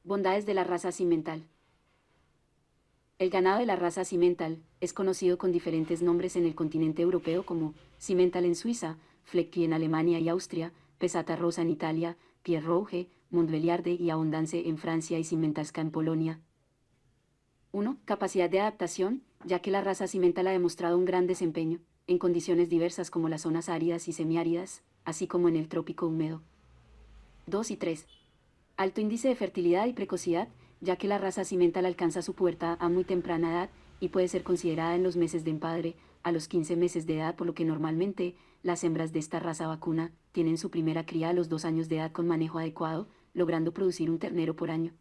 Bondades de la raza cimental. El ganado de la raza Cimental es conocido con diferentes nombres en el continente europeo como Cimental en Suiza, Flecky en Alemania y Austria, Pesata rosa en Italia, Pierre-Rouge, Montbéliarde y Abondance en Francia y Cimentalska en Polonia. 1. Capacidad de adaptación, ya que la raza Cimental ha demostrado un gran desempeño en condiciones diversas como las zonas áridas y semiáridas, así como en el trópico húmedo. 2 y 3. Alto índice de fertilidad y precocidad, ya que la raza Cimental alcanza su pubertad a muy temprana edad y puede ser considerada en los meses de empadre, a los 15 meses de edad, por lo que normalmente las hembras de esta raza vacuna tienen su primera cría a los 2 años de edad con manejo adecuado, logrando producir un ternero por año.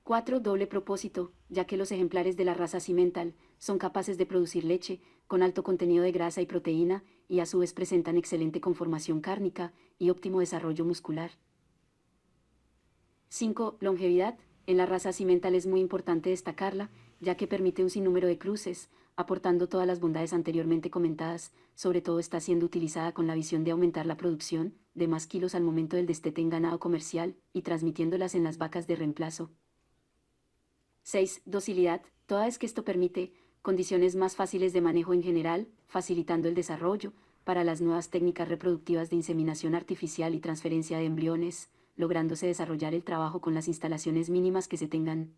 4. Doble propósito, ya que los ejemplares de la raza Cimental son capaces de producir leche, con alto contenido de grasa y proteína, y a su vez presentan excelente conformación cárnica y óptimo desarrollo muscular. 5. Longevidad. En la raza Cimental es muy importante destacarla, ya que permite un sinnúmero de cruces, aportando todas las bondades anteriormente comentadas. Sobre todo está siendo utilizada con la visión de aumentar la producción de más kilos al momento del destete en ganado comercial y transmitiéndolas en las vacas de reemplazo. 6. Docilidad. Toda vez que esto permite condiciones más fáciles de manejo en general, facilitando el desarrollo para las nuevas técnicas reproductivas de inseminación artificial y transferencia de embriones, lográndose desarrollar el trabajo con las instalaciones mínimas que se tengan.